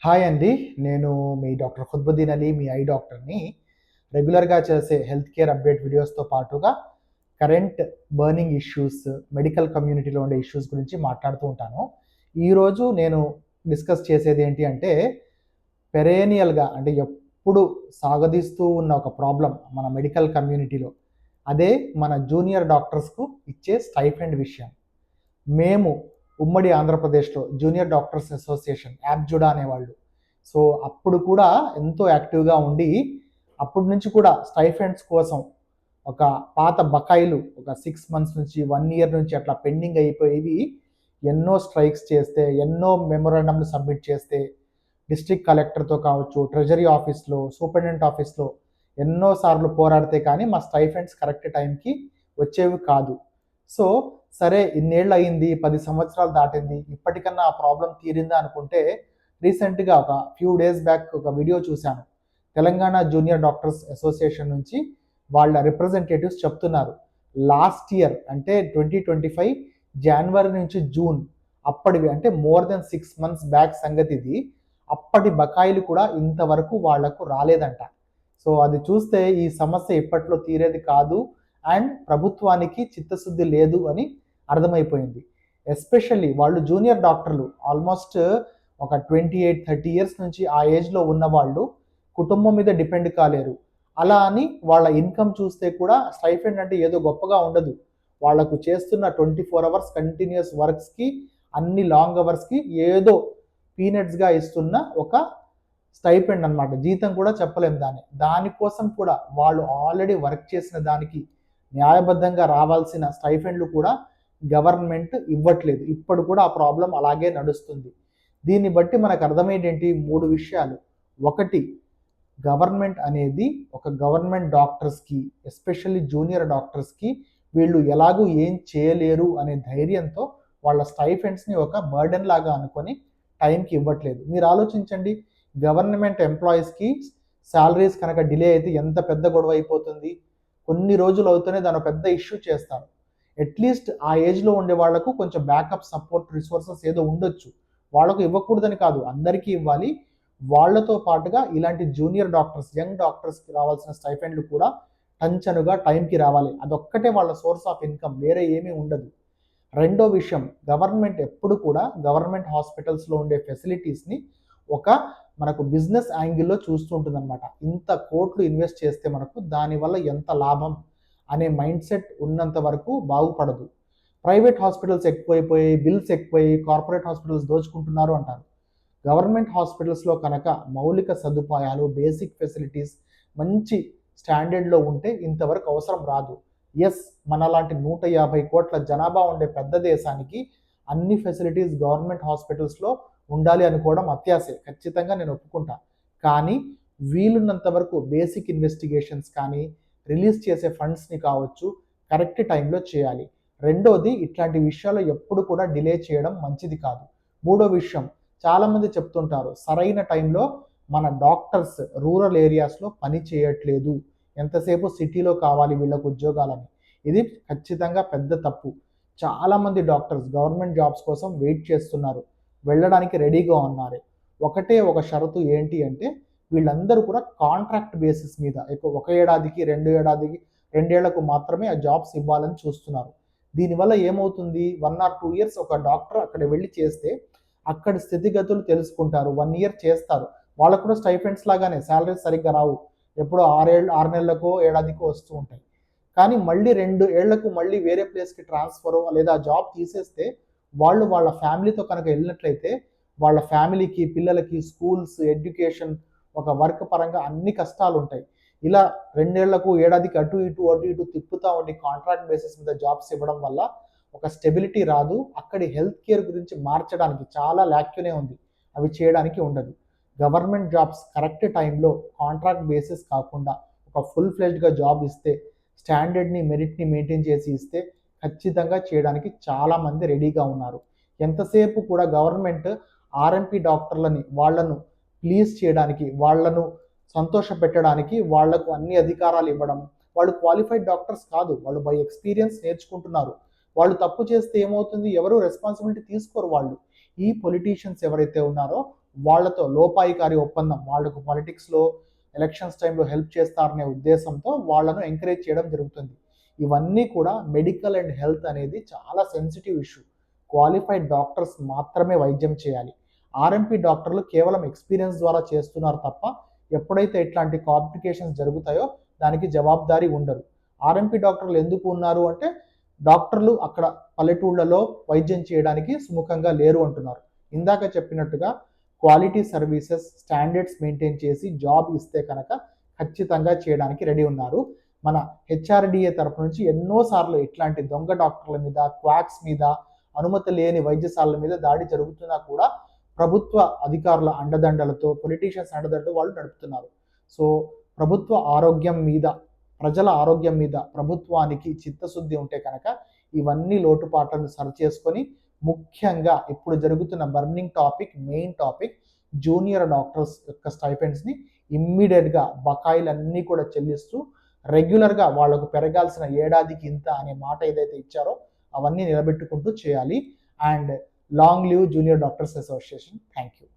Hi అండి. నేను మీ doctor ఖుద్బుద్దీన్ Ali, me I డాక్టర్‌ని. రెగ్యులర్‌గా చేసే హెల్త్ కేర్ అప్డేట్ వీడియోస్‌తో పాటుగా కరెంట్ బర్నింగ్ ఇష్యూస్, మెడికల్ కమ్యూనిటీలో ఉండే ఇష్యూస్ గురించి మాట్లాడుతూ ఉంటాను. ఈరోజు నేను డిస్కస్ చేసేది ఏంటి అంటే, పెరేనియల్‌గా అంటే ఎప్పుడు సాగదీస్తూ ఉన్న ఒక ప్రాబ్లమ్ మన మెడికల్ కమ్యూనిటీలో. అదే మన జూనియర్ డాక్టర్స్‌కు ఇచ్చే స్టైఫండ్ విషయం. మేము ఉమ్మడి ఆంధ్రప్రదేశ్‌లో జూనియర్ డాక్టర్స్ అసోసియేషన్ యాప్జుడా అనేవాళ్ళు. సో, అప్పుడు కూడా ఎంతో యాక్టివ్‌గా ఉండి, అప్పటి నుంచి కూడా స్టైఫండ్స్ కోసం ఒక పాత బకాయిలు ఒక 6 మంత్స్ నుంచి, 1 ఇయర్ నుంచి అట్లా పెండింగ్ అయిపోయేవి ఎన్నో స్ట్రైక్స్ చేస్తే, ఎన్నో మెమోరాండమ్‌లు సబ్మిట్ చేస్తే, డిస్ట్రిక్ట్ కలెక్టర్‌తో కావచ్చు, ట్రెజరీ ఆఫీస్‌లో, సూపరింటెండెంట్ ఆఫీస్‌లో ఎన్నో సార్లు పోరాడితే కానీ మా స్టైఫండ్స్ కరెక్ట్ టైంకి వచ్చేవి కాదు. సో, సరే ఇన్నేళ్ళు అయింది, 10 సంవత్సరాలు దాటింది, ఇప్పటికన్నా ఆ ప్రాబ్లమ్ తీరిందా అనుకుంటే, రీసెంట్‌గా ఒక ఫ్యూ డేస్ బ్యాక్ ఒక వీడియో చూశాను. తెలంగాణ జూనియర్ డాక్టర్స్ అసోసియేషన్ నుంచి వాళ్ళ రిప్రజెంటేటివ్స్ చెప్తున్నారు. లాస్ట్ ఇయర్ అంటే 2025 జనవరి నుంచి జూన్ అప్పటివి అంటే మోర్ దెన్ 6 మంత్స్ బ్యాక్ సంగతి ఇది. అప్పటి బకాయిలు కూడా ఇంతవరకు వాళ్లకు రాలేదంట. సో, అది చూస్తే ఈ సమస్య ఇప్పట్లో తీరేది కాదు అండ్ ప్రభుత్వానికి చిత్తశుద్ధి లేదు అని అర్థమైపోయింది. ఎస్పెషల్లీ వాళ్ళు జూనియర్ డాక్టర్లు ఆల్మోస్ట్ ఒక 28, 30 ఇయర్స్ నుంచి ఆ ఏజ్‌లో ఉన్నవాళ్ళు కుటుంబం మీద డిపెండ్ కాలేరు. అలా అని వాళ్ళ ఇన్‌కమ్ చూస్తే కూడా స్టైఫండ్ అంటే ఏదో గొప్పగా ఉండదు. వాళ్ళకు చేస్తున్న 24 అవర్స్ కంటిన్యూయస్ వర్క్స్‌కి, అన్ని లాంగ్ అవర్స్‌కి ఏదో పీనట్స్‌గా ఇస్తున్న ఒక స్టైఫండ్ అన్నమాట. జీతం కూడా చెప్పలేం దాన్ని. దానికోసం కూడా వాళ్ళు ఆల్రెడీ వర్క్ చేసిన దానికి న్యాయబద్ధంగా రావాల్సిన స్టైఫండ్లు కూడా గవర్నమెంట్ ఇవ్వట్లేదు. ఇప్పుడు కూడా ఆ ప్రాబ్లం అలాగే నడుస్తుంది. దీన్ని బట్టి మనకు అర్థమయ్యేదేంటి 3 విషయాలు. ఒకటి, గవర్నమెంట్ అనేది ఒక గవర్నమెంట్ డాక్టర్స్‌కి, ఎస్పెషల్లీ జూనియర్ డాక్టర్స్‌కి వీళ్ళు ఎలాగూ ఏం చేయలేరు అనే ధైర్యంతో వాళ్ళ స్టైఫండ్స్‌ని ఒక బర్డెన్ లాగా అనుకొని టైంకి ఇవ్వట్లేదు. మీరు ఆలోచించండి, గవర్నమెంట్ ఎంప్లాయీస్‌కి సాలరీస్ కనుక డిలే అయితే ఎంత పెద్ద గొడవ అయిపోతుంది. కొన్ని రోజులు అవుతూనే దాన్ని పెద్ద ఇష్యూ చేస్తారు. అట్లీస్ట్ ఆ ఏజ్‌లో ఉండే వాళ్లకు కొంచెం బ్యాకప్ సపోర్ట్ రిసోర్సెస్ ఏదో ఉండొచ్చు. వాళ్ళకు ఇవ్వకూడదని కాదు, అందరికీ ఇవ్వాలి. వాళ్ళతో పాటుగా ఇలాంటి జూనియర్ డాక్టర్స్, యంగ్ డాక్టర్స్‌కి రావాల్సిన స్టైఫండ్లు కూడా టంచనుగా టైంకి రావాలి. అదొక్కటే వాళ్ళ సోర్స్ ఆఫ్ ఇన్కమ్, వేరే ఏమీ ఉండదు. రెండో విషయం, గవర్నమెంట్ ఎప్పుడు కూడా గవర్నమెంట్ హాస్పిటల్స్‌లో ఉండే ఫెసిలిటీస్‌ని ఒక మనకు బిజినెస్ యాంగిల్‌లో చూస్తూ ఉంటుందన్నమాట. ఇంత కోట్లు ఇన్వెస్ట్ చేస్తే మనకు దానివల్ల ఎంత లాభం అనే మైండ్ సెట్ ఉన్నంత వరకు బాగుపడదు. ప్రైవేట్ హాస్పిటల్స్ ఎక్కువైపోయి, బిల్స్ ఎక్కువై, కార్పొరేట్ హాస్పిటల్స్ దోచుకుంటున్నారు అంటారు. గవర్నమెంట్ హాస్పిటల్స్‌లో కనుక మౌలిక సదుపాయాలు, బేసిక్ ఫెసిలిటీస్ మంచి స్టాండర్డ్‌లో ఉంటే ఇంతవరకు అవసరం రాదు. యెస్, మనలాంటి 150 కోట్ల జనాభా ఉండే పెద్ద దేశానికి అన్ని ఫెసిలిటీస్ గవర్నమెంట్ హాస్పిటల్స్‌లో ఉండాలి అనుకోవడం అత్యాశే. ఖచ్చితంగా నేను ఒప్పుకుంటా. కానీ వీలున్నంత వరకు బేసిక్ ఇన్వెస్టిగేషన్స్ కానీ, రిలీజ్ చేసే ఫండ్స్‌ని కావచ్చు, కరెక్ట్ టైంలో చేయాలి. రెండోది, ఇట్లాంటి విషయాల్లో ఎప్పుడు కూడా డిలే చేయడం మంచిది కాదు. మూడో విషయం, చాలామంది చెప్తుంటారు సరైన టైంలో మన డాక్టర్స్ రూరల్ ఏరియాస్‌లో పని చేయట్లేదు. ఎంతసేపు సిటీలో కావాలి వీళ్ళకు ఉద్యోగాలని. ఇది ఖచ్చితంగా పెద్ద తప్పు. చాలామంది డాక్టర్స్ గవర్నమెంట్ జాబ్స్ కోసం వెయిట్ చేస్తున్నారు. వెళ్ళడానికి రెడీగా ఉన్నారు. ఒకటే ఒక షరతు ఏంటి అంటే, వీళ్ళందరూ కూడా కాంట్రాక్ట్ బేసిస్ మీద ఒక ఏడాదికి, 2 ఏళ్లకు మాత్రమే ఆ జాబ్స్ ఇవ్వాలని చూస్తున్నారు. దీనివల్ల ఏమవుతుంది, 1 ఆర్ 2 ఇయర్స్ ఒక డాక్టర్ అక్కడ వెళ్ళి చేస్తే అక్కడి స్థితిగతులు తెలుసుకుంటారు. 1 ఇయర్ చేస్తారు. వాళ్ళకు కూడా స్టైఫండ్స్ లాగానే సాలరీస్ సరిగ్గా రావు. ఎప్పుడో 6 నెలలకో, ఏడాదికో వస్తూ ఉంటాయి. కానీ మళ్ళీ 2 ఏళ్లకు మళ్ళీ వేరే ప్లేస్‌కి ట్రాన్స్‌ఫరో లేదా జాబ్ తీసేస్తే వాళ్ళు వాళ్ళ ఫ్యామిలీతో కనుక వెళ్ళినట్లయితే వాళ్ళ ఫ్యామిలీకి, పిల్లలకి స్కూల్స్, ఎడ్యుకేషన్, ఒక వర్క్ పరంగా అన్ని కష్టాలుంటాయి. ఇలా 2 ఏళ్లకు, ఏడాదికి అటు ఇటు తిప్పుతా ఉండి కాంట్రాక్ట్ బేసిస్ మీద జాబ్స్ ఇవ్వడం వల్ల ఒక స్టెబిలిటీ రాదు. అక్కడి హెల్త్ కేర్ గురించి మార్చడానికి చాలా లాక్యూనే ఉంది. అవి చేయడానికి ఉండదు. గవర్నమెంట్ జాబ్స్ కరెక్ట్ టైంలో కాంట్రాక్ట్ బేసిస్ కాకుండా ఒక ఫుల్ ఫ్లెడ్జ్‌గా జాబ్ ఇస్తే, స్టాండర్డ్‌ని, మెరిట్‌ని మెయింటైన్ చేసి ఇస్తే ఖచ్చితంగా చేయడానికి చాలామంది రెడీగా ఉన్నారు. ఎంతసేపు కూడా గవర్నమెంట్ ఆర్ఎంపీ డాక్టర్లని వాళ్ళను ప్లీజ్ చేయడానికి, వాళ్ళను సంతోషపెట్టడానికి వాళ్లకు అన్ని అధికారాలు ఇవ్వడం. వాళ్ళు క్వాలిఫైడ్ డాక్టర్స్ కాదు. వాళ్ళు బై ఎక్స్‌పీరియన్స్ నేర్చుకుంటున్నారు. వాళ్ళు తప్పు చేస్తే ఏమవుతుంది, ఎవరు రెస్పాన్సిబిలిటీ తీసుకోరు వాళ్ళు. ఈ పొలిటీషియన్స్ ఎవరైతే ఉన్నారో వాళ్ళతో లోపాయికారి ఒప్పందం, వాళ్ళకు పాలిటిక్స్లో ఎలక్షన్స్ టైంలో హెల్ప్ చేస్తారనే ఉద్దేశంతో వాళ్ళను ఎంకరేజ్ చేయడం జరుగుతుంది. ఇవన్నీ కూడా మెడికల్ అండ్ హెల్త్ అనేది చాలా సెన్సిటివ్ ఇష్యూ. క్వాలిఫైడ్ డాక్టర్స్ మాత్రమే వైద్యం చేయాలి. ఆర్ఎంపీ డాక్టర్లు కేవలం ఎక్స్పీరియన్స్ ద్వారా చేస్తున్నారు తప్ప ఎప్పుడైతే ఇట్లాంటి కాంప్లికేషన్స్ జరుగుతాయో దానికి జవాబుదారీ ఉండరు. ఆర్ఎంపీ డాక్టర్లు ఎందుకు ఉన్నారు అంటే డాక్టర్లు అక్కడ పల్లెటూళ్ళలో వైద్యం చేయడానికి సుముఖంగా లేరు అంటున్నారు. ఇందాక చెప్పినట్టుగా క్వాలిటీ సర్వీసెస్ స్టాండర్డ్స్ మెయింటైన్ చేసి జాబ్ ఇస్తే కనుక ఖచ్చితంగా చేయడానికి రెడీ ఉన్నారు. మన హెచ్ఆర్డిఏ తరపు నుంచి ఎన్నోసార్లు ఇట్లాంటి దొంగ డాక్టర్ల మీద, క్వాక్స్ మీద, అనుమతి లేని వైద్యశాలల మీద దాడి జరుగుతున్నా కూడా ప్రభుత్వ అధికారుల అండదండలతో, పొలిటీషియన్స్ అండదండలతో వాళ్ళు నడుపుతున్నారు. సో ప్రభుత్వ ఆరోగ్యం మీద, ప్రజల ఆరోగ్యం మీద ప్రభుత్వానికి చిత్తశుద్ధి ఉంటే కనుక ఇవన్నీ లోటుపాట్లను సరిచేసుకొని ముఖ్యంగా ఇప్పుడు జరుగుతున్న burning topic, main topic junior doctors యొక్క స్టైపెండ్స్ని ఇమ్మీడియట్గా బకాయిలన్నీ కూడా చెల్లిస్తూ రెగ్యులర్గా వాళ్లకు పెరగాల్సిన ఏడాదికి ఇంత అనే మాట ఏదైతే ఇచ్చారో అవన్నీ నిలబెట్టుకుంటూ చేయాలి. And long live junior doctors association. Thank you.